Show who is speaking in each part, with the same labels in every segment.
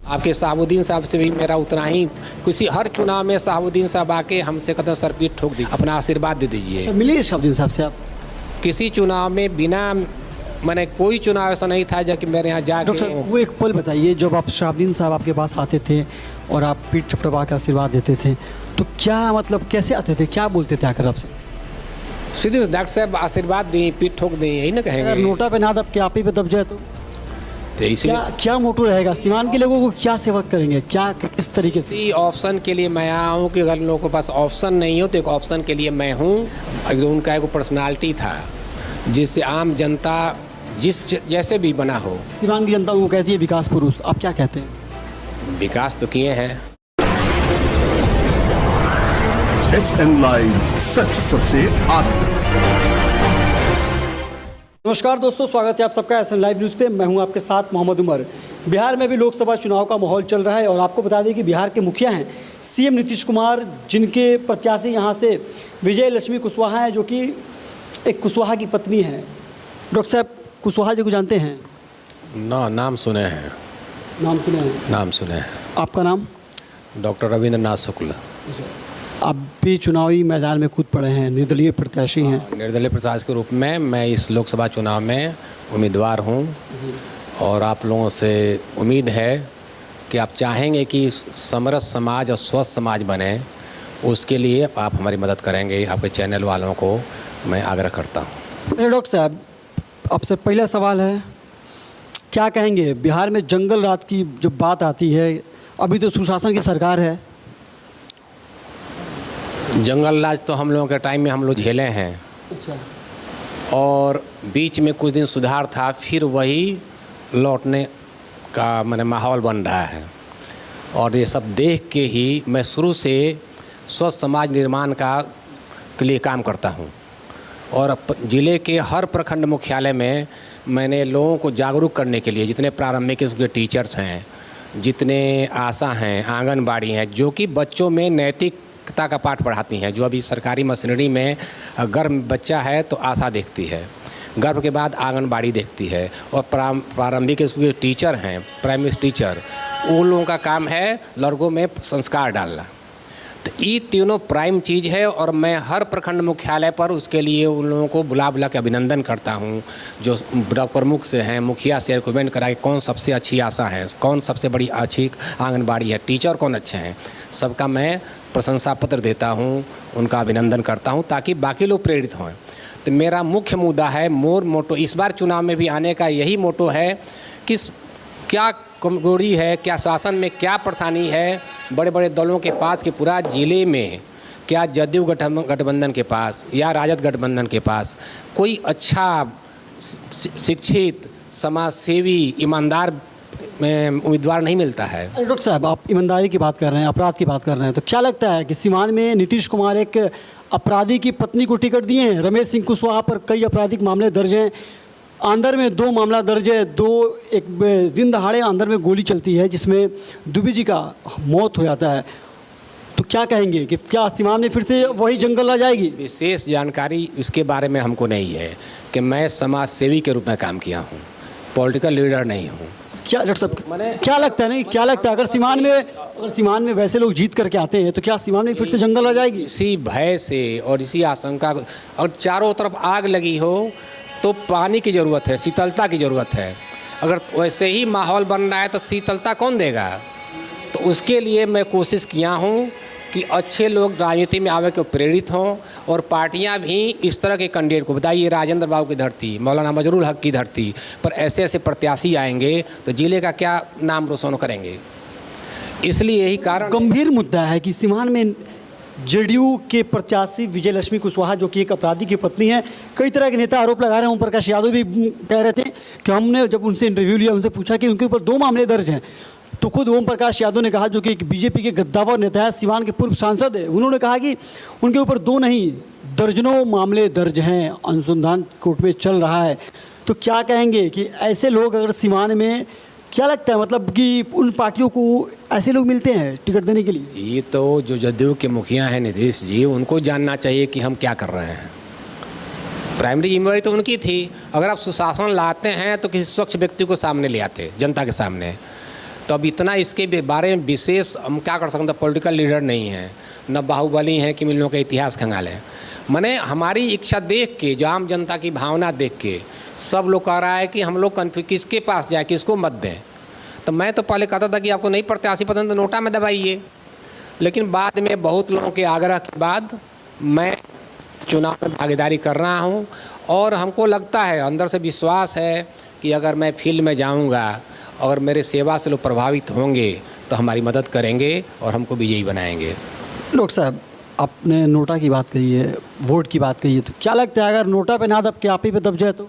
Speaker 1: आपके शहाबुद्दीन साहब से भी मेरा उतना ही, किसी हर चुनाव में शहाबुद्दीन साहब आके हमसे कहते सर पीठ ठोक दी, अपना आशीर्वाद दे दीजिए।
Speaker 2: मिले शहाबुद्दीन साहब से आप?
Speaker 1: किसी चुनाव में बिना, मैंने कोई चुनाव ऐसा नहीं था जबकि मेरे यहाँ
Speaker 2: डॉक्टर
Speaker 1: जाके।
Speaker 2: साहब वो एक पल बताइए, जब आप शहाबुद्दीन साहब आपके पास आते थे और आप पीठ थपथपा के आशीर्वाद देते थे, तो क्या मतलब कैसे आते थे, क्या बोलते थे आकर आपसे?
Speaker 1: सीधे डॉक्टर साहब आशीर्वाद दी, पीठ ठोक दी, यही ना
Speaker 2: अगर
Speaker 1: कहेंगे।
Speaker 2: नोटा पे ना दब के आप ही पे दब जाए तो
Speaker 1: इसलिए
Speaker 2: क्या मोटो रहेगा? सीवान के लोगों को क्या सेवा करेंगे, क्या किस तरीके से?
Speaker 1: इसी ऑप्शन के लिए मैं आया हूँ कि अगर लोगों के पास ऑप्शन नहीं हो तो एक ऑप्शन के लिए मैं हूँ। अगर उनका एक पर्सनालिटी था जिससे आम जनता जिस जैसे भी बना हो।
Speaker 2: सीवान की जनता उनको कहती है विकास पुरुष, आप क्या कहते हैं?
Speaker 1: विकास तो किए हैं।
Speaker 3: SN लाइव, सच सबसे आगे।
Speaker 2: नमस्कार दोस्तों, स्वागत है आप सबका SN लाइव न्यूज़ पे। मैं हूं आपके साथ मोहम्मद उमर। बिहार में भी लोकसभा चुनाव का माहौल चल रहा है और आपको बता दें कि बिहार के मुखिया हैं CM नीतीश कुमार, जिनके प्रत्याशी यहां से विजय लक्ष्मी कुशवाहा हैं, जो कि एक कुशवाहा की पत्नी हैं। डॉक्टर साहब, कुशवाहा जी को जानते हैं?
Speaker 1: नाम सुने हैं।
Speaker 2: नाम सुने हैं?
Speaker 1: नाम सुने हैं।
Speaker 2: आपका नाम?
Speaker 1: डॉक्टर रविंद्रनाथ शुक्ल।
Speaker 2: आप भी चुनावी मैदान में कूद पड़े हैं, निर्दलीय प्रत्याशी हैं।
Speaker 1: निर्दलीय प्रत्याशी के रूप में मैं इस लोकसभा चुनाव में उम्मीदवार हूं और आप लोगों से उम्मीद है कि आप चाहेंगे कि समरस समाज और स्वस्थ समाज बने, उसके लिए आप हमारी मदद करेंगे। आपके चैनल वालों को मैं आग्रह करता हूं।
Speaker 2: डॉक्टर साहब, आपसे पहला सवाल है, क्या कहेंगे बिहार में जंगल राज की जो बात आती है, अभी तो सुशासन की सरकार है।
Speaker 1: जंगल राज तो हम लोगों के टाइम में हम लोग झेले हैं।
Speaker 2: अच्छा।
Speaker 1: और बीच में कुछ दिन सुधार था, फिर वही लौटने का मैंने माहौल बन रहा है। और ये सब देख के ही मैं शुरू से स्वस्थ समाज निर्माण के लिए काम करता हूँ। और ज़िले के हर प्रखंड मुख्यालय में मैंने लोगों को जागरूक करने के लिए, जितने प्रारंभिक उसके टीचर्स हैं, जितने आशा हैं, आंगनबाड़ी हैं, जो कि बच्चों में नैतिकता का पाठ पढ़ाती हैं। जो अभी सरकारी मशीनरी में गर्भ बच्चा है तो आशा देखती है, गर्भ के बाद आंगनबाड़ी देखती है। और प्रारंभिक स्कूल के टीचर हैं, प्राइमरी टीचर, उन लोगों का काम है लड़कों में संस्कार डालना। तो ये तीनों प्राइम चीज़ है और मैं हर प्रखंड मुख्यालय पर उसके लिए उन लोगों को बुला के अभिनंदन करता हूँ। जो प्रमुख से हैं, मुखिया से रिकमेंड करा कि कौन सबसे अच्छी आशा है, कौन सबसे बड़ी अच्छी आंगनबाड़ी है, टीचर कौन अच्छे हैं, सबका मैं प्रशंसा पत्र देता हूँ, उनका अभिनंदन करता हूँ ताकि बाकी लोग प्रेरित हों। तो मेरा मुख्य मुद्दा है, मोटो इस बार चुनाव में भी आने का यही मोटो है कि क्या कमजोरी है, क्या शासन में क्या परेशानी है बड़े बड़े दलों के पास कि पूरा ज़िले में, क्या जदयू गठबंधन के पास या राजद गठबंधन के पास कोई अच्छा शिक्षित समाजसेवी ईमानदार उम्मीदवार नहीं मिलता है।
Speaker 2: डॉक्टर साहब, आप ईमानदारी की बात कर रहे हैं, अपराध की बात कर रहे हैं, तो क्या लगता है कि सीवान में नीतीश कुमार एक अपराधी की पत्नी को टिकट दिए हैं? रमेश सिंह कुशवाहा पर कई आपराधिक मामले दर्ज हैं, आंध्र में 2 मामला दर्ज है, एक दिन दहाड़े आंध्र में गोली चलती है जिसमें दुबे जी का मौत हो जाता है। तो क्या कहेंगे कि क्या सीवान में फिर से वही जंगल आ जाएगी?
Speaker 1: विशेष जानकारी इसके बारे में हमको नहीं है कि मैं समाज सेवी के रूप में काम किया हूँ, पॉलिटिकल लीडर नहीं हूँ।
Speaker 2: क्या डॉक्टर साहब, क्या लगता है, नहीं क्या लगता है, अगर सीवान में वैसे लोग जीत करके आते हैं तो क्या सीवान में फिर से जंगल आ जाएगी?
Speaker 1: इसी भय से और इसी आशंका, और चारों तरफ आग लगी हो तो पानी की ज़रूरत है, शीतलता की ज़रूरत है। अगर वैसे ही माहौल बन रहा है तो शीतलता कौन देगा? तो उसके लिए मैं कोशिश किया हूँ कि अच्छे लोग राजनीति में आवे के प्रेरित हों और पार्टियां भी इस तरह के कैंडिडेट को, बताइए राजेंद्र बाबू की धरती, मौलाना मजरूल हक की धरती पर ऐसे ऐसे प्रत्याशी आएंगे तो जिले का क्या नाम रोशन करेंगे। इसलिए यही कारण
Speaker 2: गंभीर मुद्दा है कि सीवान में जेडीयू के प्रत्याशी विजय लक्ष्मी कुशवाहा, जो कि एक अपराधी की पत्नी है, कई तरह के नेता आरोप लगा रहे हैं। ओम प्रकाश यादव भी कह रहे थे कि हमने जब उनसे इंटरव्यू लिया, उनसे पूछा कि उनके ऊपर 2 मामले दर्ज हैं, तो खुद ओम प्रकाश यादव ने कहा, जो कि एक बीजेपी के गद्दावर नेता है, सीवान के पूर्व सांसद है, उन्होंने कहा कि उनके ऊपर 2 नहीं दर्जनों मामले दर्ज हैं, अनुसंधान कोर्ट में चल रहा है। तो क्या कहेंगे कि ऐसे लोग अगर सीवान में, क्या लगता है मतलब कि उन पार्टियों को ऐसे लोग मिलते हैं टिकट देने के लिए?
Speaker 1: ये तो जो जदयू के मुखिया हैं नीतीश जी, उनको जानना चाहिए कि हम क्या कर रहे हैं। प्राइमरी जिम्मेवारी तो उनकी थी। अगर आप सुशासन लाते हैं तो किसी स्वच्छ व्यक्ति को सामने ले आते, जनता के सामने। तो अब इतना इसके बारे में विशेष हम क्या कर सकते हैं, पॉलिटिकल लीडर नहीं हैं, न बाहुबली हैं कि इन लोगों का इतिहास खंगालें। मैंने हमारी इच्छा देख के, जो आम जनता की भावना देख के सब लोग कह रहा है कि हम लोग किसके पास जाए, किसको मत दें। तो मैं तो पहले कहता था कि आपको नहीं प्रत्याशी पसंद तो नोटा में दबाइए, लेकिन बाद में बहुत लोगों के आग्रह के बाद मैं चुनाव में भागीदारी कर रहा हूं, और हमको लगता है, अंदर से विश्वास है कि अगर मैं फील्ड में जाऊंगा और मेरे सेवा से लोग प्रभावित होंगे तो हमारी मदद करेंगे और हमको विजयी बनाएंगे।
Speaker 2: डॉक्टर साहब, आपने नोटा की बात कही है, वोट की बात कही है, तो क्या लगता है अगर नोटा पे ना दब के आप ही पे दब जाए तो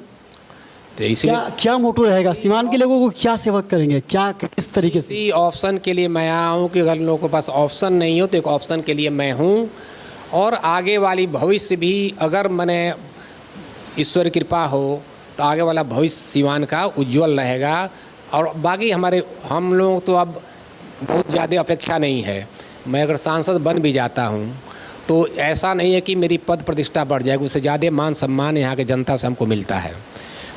Speaker 1: इसलिए
Speaker 2: क्या मोटो रहेगा? सीवान के लोगों को क्या सेवा करेंगे, क्या किस तरीके से?
Speaker 1: इसी ऑप्शन के लिए मैं आया हूँ कि अगर लोगों के पास ऑप्शन नहीं हो तो एक ऑप्शन के लिए मैं हूँ, और आगे वाली भविष्य भी अगर मैंने ईश्वर की कृपा हो तो आगे वाला भविष्य सीवान का उज्जवल रहेगा। और बाकी हम लोग तो अब बहुत ज़्यादा अपेक्षा नहीं है। मैं अगर सांसद बन भी जाता हूँ तो ऐसा नहीं है कि मेरी पद प्रतिष्ठा बढ़ जाएगी, उससे ज़्यादा मान सम्मान यहाँ के जनता से हमको मिलता है।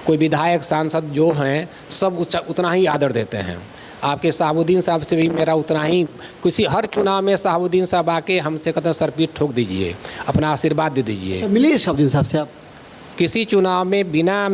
Speaker 1: कोई विधायक सांसद जो हैं सब उतना ही आदर देते हैं। आपके शहाबुद्दीन साहब से भी मेरा उतना ही, किसी हर चुनाव में शहाबुद्दीन साहब आके हमसे कहते हैं सर पीठ ठोक दीजिए, अपना आशीर्वाद दे दीजिए।
Speaker 2: मिले शहाबुद्दीन साहब से आप?
Speaker 1: किसी चुनाव में बिना,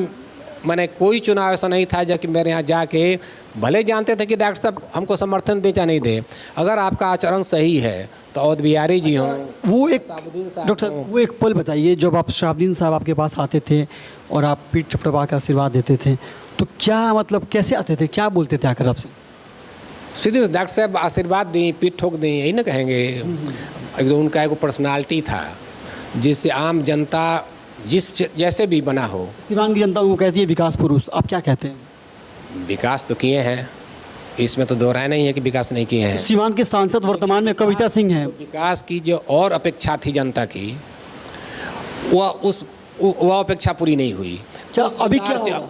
Speaker 1: मैंने कोई चुनाव ऐसा नहीं था जब कि मेरे यहाँ जाके, भले जानते थे कि डॉक्टर साहब हमको समर्थन दे या नहीं दे, अगर आपका आचरण सही है तो औद बिहारी जी हों,
Speaker 2: वो एक डॉक्टर साहब, वो एक पल बताइए जब आप शहाबुद्दीन साहब आपके पास आते थे और आप पीठ थपथपा के आशीर्वाद देते थे, तो क्या मतलब कैसे आते थे, क्या बोलते थे आकर आपसे?
Speaker 1: सीधे डॉक्टर साहब आशीर्वाद दें, पीठ ठोक दें, यही ना कहेंगे। एकदम उनका एक पर्सनालिटी था जिससे आम जनता जैसे भी बना हो।
Speaker 2: सीवान की जनता उनको कहती है विकास पुरुष, आप क्या कहते हैं?
Speaker 1: विकास तो किए हैं, इसमें तो दोहराया नहीं है कि विकास नहीं किए हैं।
Speaker 2: सीवान के सांसद वर्तमान में कविता सिंह हैं।
Speaker 1: विकास की जो और अपेक्षा थी जनता की, वह अपेक्षा पूरी नहीं हुई।
Speaker 2: अभी क्या होगा?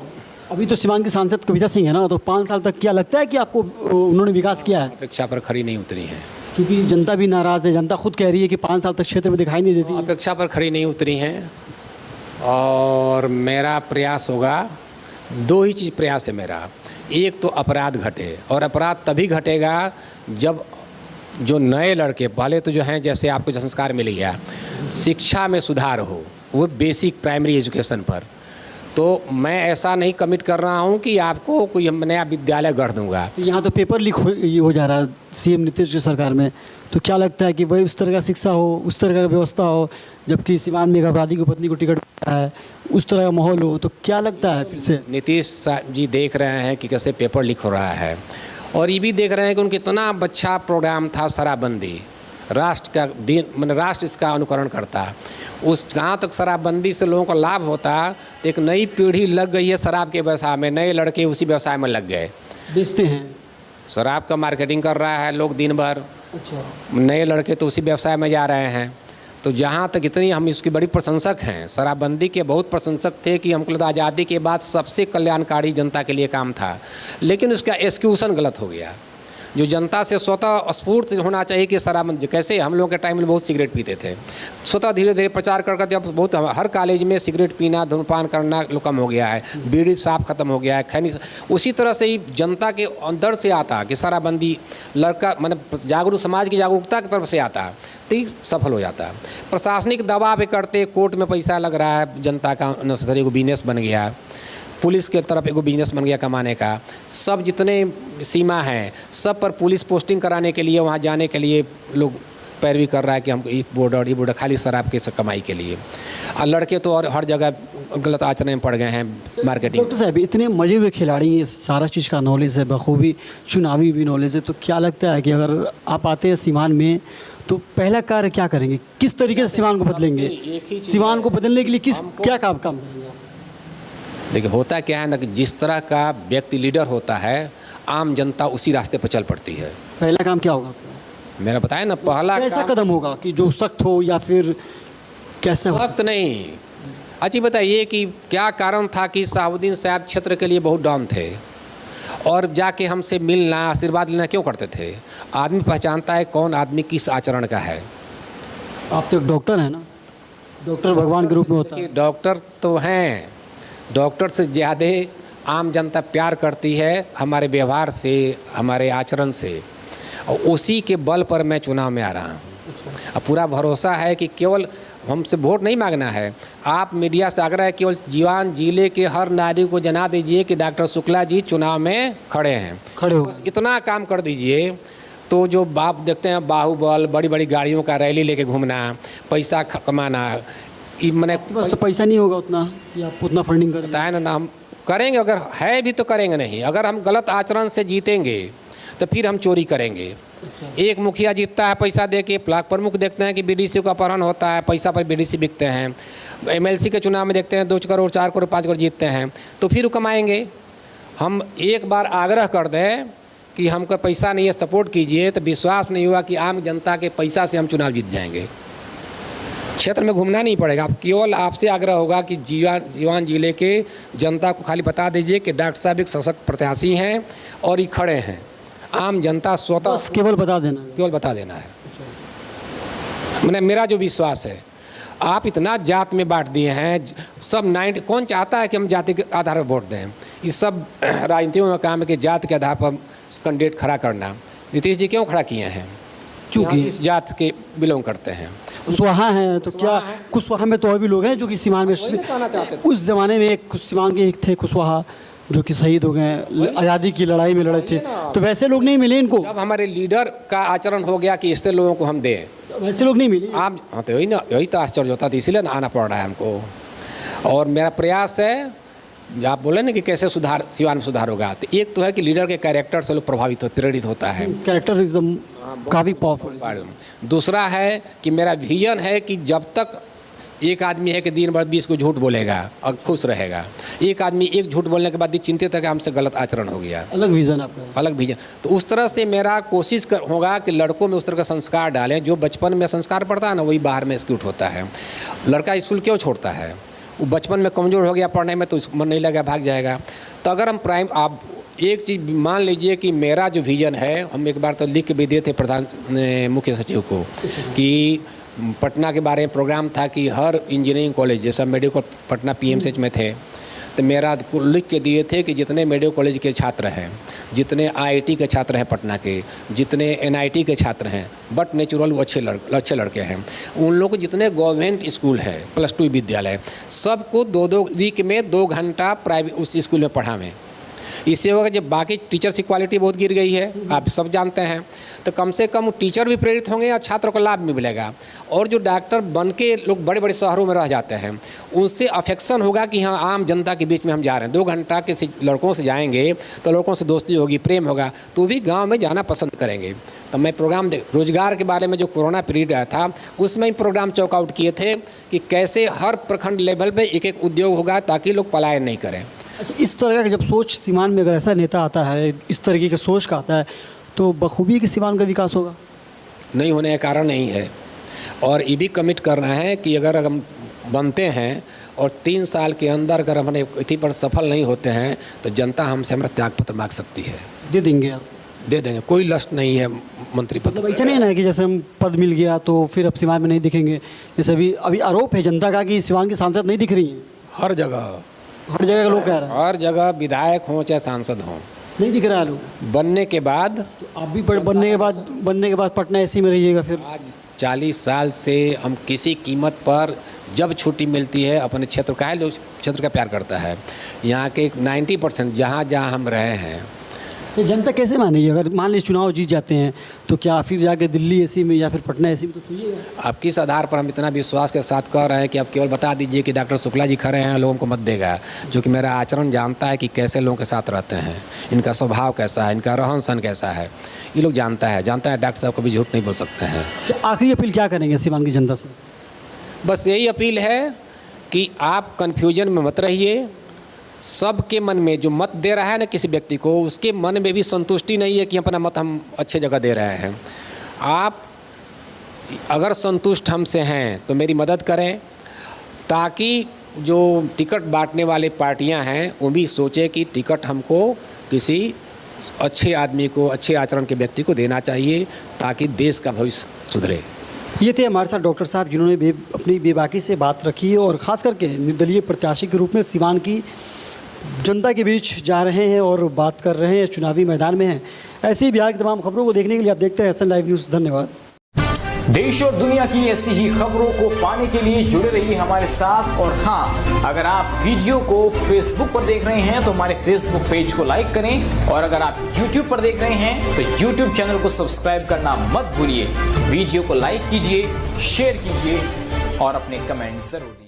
Speaker 2: अभी तो सीवान के सांसद कविता सिंह है ना, तो 5 साल तक क्या लगता है कि आपको उन्होंने विकास किया है?
Speaker 1: अपेक्षा पर खरी नहीं उतरी है,
Speaker 2: क्योंकि जनता भी नाराज़ है। जनता खुद कह रही है कि 5 साल तक क्षेत्र में दिखाई नहीं देती।
Speaker 1: अपेक्षा पर खरी नहीं उतरी हैं। और मेरा प्रयास होगा, 2 ही चीज़ प्रयास है मेरा। एक तो अपराध घटे, और अपराध तभी घटेगा जब जो नए लड़के, पहले तो जो हैं जैसे आपको जो संस्कार मिल गया, शिक्षा में सुधार हो, वो बेसिक प्राइमरी एजुकेशन पर। तो मैं ऐसा नहीं कमिट कर रहा हूँ कि आपको कोई नया विद्यालय गढ़ दूंगा।
Speaker 2: तो यहाँ तो पेपर लीक हो जा रहा है सीएम नीतीश की सरकार में, तो क्या लगता है कि वही उस तरह का शिक्षा हो, उस तरह का व्यवस्था हो, जबकि सीवान में एक अपराधी की पत्नी को टिकट मिला है, उस तरह का माहौल हो, तो क्या लगता है फिर से?
Speaker 1: नीतीश जी देख रहे हैं कि कैसे पेपर लीक हो रहा है, और ये भी देख रहे हैं कि उनका इतना अच्छा प्रोग्राम था शराबबंदी, राष्ट्र का दिन, मैंने राष्ट्र इसका अनुकरण करता। उस जहाँ तक शराबबंदी से लोगों को लाभ होता, तो एक नई पीढ़ी लग गई है शराब के व्यवसाय में, नए लड़के उसी व्यवसाय में लग गए,
Speaker 2: बेचते हैं,
Speaker 1: शराब का मार्केटिंग कर रहा है लोग दिन भर।
Speaker 2: अच्छा,
Speaker 1: नए लड़के तो उसी व्यवसाय में जा रहे हैं। तो जहाँ तक इतनी हम इसकी बड़ी प्रशंसक हैं, शराबबंदी के बहुत प्रशंसक थे कि हमको लगता आज़ादी के बाद सबसे कल्याणकारी जनता के लिए काम था, लेकिन उसका एग्जीक्यूशन गलत हो गया। जो जनता से स्वतः स्फूर्त होना चाहिए कि शराब, कैसे हम लोग के टाइम में बहुत सिगरेट पीते थे, स्वतः धीरे धीरे प्रचार करके अब बहुत हर कॉलेज में सिगरेट पीना, धूम्रपान करना कम हो गया है, बीड़ी साफ खत्म हो गया है, खैनी। उसी तरह से ही जनता के अंदर से आता कि शराबबंदी लड़का, मतलब जागरूक समाज की जागरूकता की तरफ से आता, तो ही सफल हो जाता। प्रशासनिक दबाव पे करते, कोर्ट में पैसा लग रहा है, जनता का नसरी को बिजनेस बन गया, पुलिस के तरफ एक बिजनेस बन गया कमाने का। सब जितने सीमा हैं सब पर पुलिस पोस्टिंग कराने के लिए, वहाँ जाने के लिए लोग पैरवी कर रहा है कि हमको ये बॉर्डर खाली शराब के कमाई के लिए। और लड़के तो और हर जगह गलत आचरण में पड़ गए हैं, मार्केटिंग।
Speaker 2: डॉक्टर साहब, इतने मजे हुए खिलाड़ी हैं, सारा चीज़ का नॉलेज है, बखूबी चुनावी भी नॉलेज है, तो क्या लगता है कि अगर आप आते हैं सीवान में तो पहला कार्य क्या करेंगे? किस तरीके से सीवान को बदलेंगे? सीवान को बदलने के लिए क्या काम करेंगे?
Speaker 1: देखिए, होता क्या है ना कि जिस तरह का व्यक्ति लीडर होता है, आम जनता उसी रास्ते पर चल पड़ती है।
Speaker 2: पहला काम क्या होगा
Speaker 1: मेरा बताया ना, पहला
Speaker 2: ऐसा कदम होगा कि जो सख्त हो, या फिर कैसे हो?
Speaker 1: सख्त नहीं। अच्छा बताइए कि क्या कारण था कि शहाबुद्दीन साहब क्षेत्र के लिए बहुत डाउन थे, और जाके हमसे मिलना, आशीर्वाद लेना क्यों करते थे? आदमी पहचानता है कौन आदमी किस आचरण का है।
Speaker 2: आप तो एक डॉक्टर हैं ना, डॉक्टर भगवान के रूप में होता है।
Speaker 1: डॉक्टर तो हैं, डॉक्टर से ज़्यादा आम जनता प्यार करती है हमारे व्यवहार से, हमारे आचरण से, और उसी के बल पर मैं चुनाव में आ रहा हूँ। अब पूरा भरोसा है कि केवल हमसे वोट नहीं मांगना है, आप मीडिया से आग्रह है केवल जीवान जिले के हर नागरिक को जना दीजिए कि डॉक्टर शुक्ला जी चुनाव में खड़े हैं,
Speaker 2: खड़े हो।
Speaker 1: बस इतना काम कर दीजिए। तो जो बाप देखते हैं बाहुबल, बड़ी बड़ी गाड़ियों का रैली लेके घूमना, पैसा कमाना, मैंने
Speaker 2: बस तो पैसा नहीं होगा उतना कि आप उतना फंडिंग करें।
Speaker 1: बताया ना, हम करेंगे, अगर है भी तो करेंगे नहीं। अगर हम गलत आचरण से जीतेंगे तो फिर हम चोरी करेंगे। एक मुखिया जीतता है पैसा दे के, ब्लॉक प्रमुख देखते हैं कि बीडीसी का अपहरण होता है, पैसा पर बीडीसी बिकते हैं। एमएलसी के चुनाव में देखते हैं 2 करोड़ 4 करोड़ 5 करोड़ जीतते हैं, तो फिर वो कमाएंगे। हम एक बार आग्रह कर दें कि हमको पैसा नहीं है, सपोर्ट कीजिए, तो विश्वास नहीं हुआ कि आम जनता के पैसा से हम चुनाव जीत जाएंगे। क्षेत्र में घूमना नहीं पड़ेगा, केवल आपसे आग्रह होगा कि जीवान जिले के जनता को खाली बता दीजिए कि डॉक्टर साहब एक सशक्त प्रत्याशी हैं और ये खड़े हैं। आम जनता स्वतः
Speaker 2: बस केवल बता देना,
Speaker 1: केवल बता देना है। मैंने मेरा जो विश्वास है, आप इतना जात में बांट दिए हैं, सब 90 कौन चाहता है कि हम जाति के आधार पर वोट दें? ये सब राजनीतियों में काम है कि जात के आधार पर कैंडिडेट खड़ा करना। नीतीश जी क्यों खड़ा किए हैं? क्योंकि इस जात के बिलोंग करते हैं।
Speaker 2: कुशवाहा हैं तो क्या कुशवाहा में तो और भी लोग हैं जो कि सीमान में उस ज़माने में कुछ सीमान के एक थे कुशवाहा जो कि शहीद हो गए, आज़ादी की लड़ाई में लड़े थे, तो वैसे लोग नहीं मिले इनको।
Speaker 1: जब हमारे लीडर का आचरण हो गया कि इससे लोगों को हम दें,
Speaker 2: वैसे लोग नहीं मिले।
Speaker 1: आप हाँ, तो यही तो आश्चर्य होता था, इसीलिए आना पड़ रहा है हमको। और मेरा प्रयास है, आप बोले ना कि कैसे सुधार सिवान में सुधार होगा, तो एक तो है कि लीडर के कैरेक्टर से लोग प्रभावित हो, प्रेरित होता है,
Speaker 2: कैरेक्टर एकदम काफ़ी पावरफुल।
Speaker 1: दूसरा है कि मेरा विजन है कि जब तक एक आदमी है कि दिन भर 20 को झूठ बोलेगा और खुश रहेगा, एक आदमी एक झूठ बोलने के बाद भी चिंतित है कि हमसे गलत आचरण हो गया।
Speaker 2: अलग विजन आपका,
Speaker 1: अलग विजन। तो उस तरह से मेरा कोशिश होगा कि लड़कों में उस तरह का संस्कार डालें, जो बचपन में संस्कार पड़ता है ना, वही बाहर में एक्सिक्यूट होता है। लड़का स्कूल क्यों छोड़ता है? वो बचपन में कमज़ोर हो गया पढ़ने में, तो मन नहीं लगा, भाग जाएगा। तो अगर हम आप एक चीज़ मान लीजिए कि मेरा जो विज़न है, हम एक बार तो लिख के भी दिए थे प्रधान मुख्य सचिव को कि पटना के बारे में प्रोग्राम था कि हर इंजीनियरिंग कॉलेज, जैसा मेडिकल पटना पीएमसीएच में थे, तो मेरा लिख के दिए थे कि जितने मेडिकल कॉलेज के छात्र हैं, जितने आईआईटी के छात्र हैं पटना के, जितने एनआईटी के छात्र हैं, बट नेचुरल वो अच्छे लड़के हैं, उन लोगों को जितने गवर्नमेंट स्कूल है, +2 विद्यालय, सबको 2-2 वीक में 2 घंटा प्राइवेट उस स्कूल में पढ़ावें। इससे होगा जब बाकी टीचर्स की क्वालिटी बहुत गिर गई है, आप सब जानते हैं, तो कम से कम टीचर भी प्रेरित होंगे और छात्रों को लाभ भी मिलेगा। और जो डॉक्टर बन के लोग बड़े बड़े शहरों में रह जाते हैं, उनसे अफेक्शन होगा कि हाँ आम जनता के बीच में हम जा रहे हैं। 2 घंटा के लड़कों से जाएंगे तो लड़कों से दोस्ती होगी, प्रेम होगा, तो भी गाँव में जाना पसंद करेंगे। तो मैं प्रोग्राम रोजगार के बारे में जो कोरोना पीरियड आया था, उसमें ही प्रोग्राम चौकआउट किए थे कि कैसे हर प्रखंड लेवल पर एक उद्योग होगा ताकि लोग पलायन नहीं करें।
Speaker 2: अच्छा, इस तरह का जब सोच सीमान में अगर ऐसा नेता आता है, इस तरीके की सोच का आता है, तो बखूबी कि सीमान का विकास होगा?
Speaker 1: नहीं होने का कारण नहीं है। और ये भी कमिट कर रहे हैं कि अगर हम बनते हैं और 3 साल के अंदर अगर हमने इतनी पर सफल नहीं होते हैं, तो जनता हमसे हमारा त्यागपत्र मांग सकती है।
Speaker 2: दे देंगे आप?
Speaker 1: दे देंगे, कोई लस्ट नहीं है मंत्री पद।
Speaker 2: मतलब ऐसा नहीं है ना कि जैसे हम पद मिल गया तो फिर अब सीमान में नहीं दिखेंगे। जैसे अभी आरोप है जनता का कि सीमान की सांसद नहीं दिख रही हैं।
Speaker 1: हर जगह
Speaker 2: के लोग कह रहे हैं,
Speaker 1: हर जगह विधायक हों चाहे सांसद हों,
Speaker 2: नहीं दिख रहा है लोग।
Speaker 1: बनने के बाद
Speaker 2: तो आप भी बनने के बाद पटना ऐसी में रहिएगा फिर?
Speaker 1: आज 40 साल से हम किसी कीमत पर जब छुट्टी मिलती है अपने क्षेत्र का है, लोग क्षेत्र का प्यार करता है। यहाँ के 90% जहाँ हम रहे हैं,
Speaker 2: ये जनता कैसे मानेगी? अगर मान लीजिए चुनाव जीत जाते हैं तो क्या फिर जाके दिल्ली एसी में या फिर पटना एसी में तो सुनिएगा?
Speaker 1: आप किस आधार पर हम इतना विश्वास के साथ कह रहे हैं कि आप केवल बता दीजिए कि डॉक्टर शुक्ला जी खड़े हैं, लोगों को मत देगा, जो कि मेरा आचरण जानता है कि कैसे लोगों के साथ रहते हैं, इनका स्वभाव कैसा है, इनका रहन सहन कैसा है, ये लोग जानता है। डॉक्टर साहब कभी झूठ नहीं बोल सकते हैं।
Speaker 2: आखिरी अपील क्या करेंगे सीमान की जनता से?
Speaker 1: बस यही अपील है कि आप कन्फ्यूजन में मत रहिए। सबके मन में जो मत दे रहा है ना किसी व्यक्ति को, उसके मन में भी संतुष्टि नहीं है कि अपना मत हम अच्छे जगह दे रहे हैं। आप अगर संतुष्ट हमसे हैं तो मेरी मदद करें, ताकि जो टिकट बांटने वाले पार्टियां हैं वो भी सोचे कि टिकट हमको किसी अच्छे आदमी को, अच्छे आचरण के व्यक्ति को देना चाहिए, ताकि देश का भविष्य सुधरे।
Speaker 2: ये थे हमारे साथ डॉक्टर साहब जिन्होंने अपनी बेबाकी से बात रखी और ख़ास करके निर्दलीय प्रत्याशी के रूप में सीवान की जनता के बीच जा रहे हैं और बात कर रहे हैं, चुनावी मैदान में हैं। ऐसी बिहार की तमाम खबरों को देखने के लिए आप देखते रहे SN लाइव न्यूज़। धन्यवाद।
Speaker 4: देश और दुनिया की ऐसी ही खबरों को पाने के लिए जुड़े रहिए हमारे साथ। और हाँ, अगर आप वीडियो को फेसबुक पर देख रहे हैं तो हमारे फेसबुक पेज को लाइक करें, और अगर आप यूट्यूब पर देख रहे हैं तो यूट्यूब चैनल को सब्सक्राइब करना मत भूलिए। वीडियो को लाइक कीजिए, शेयर कीजिए और अपने कमेंट जरूर दीजिए।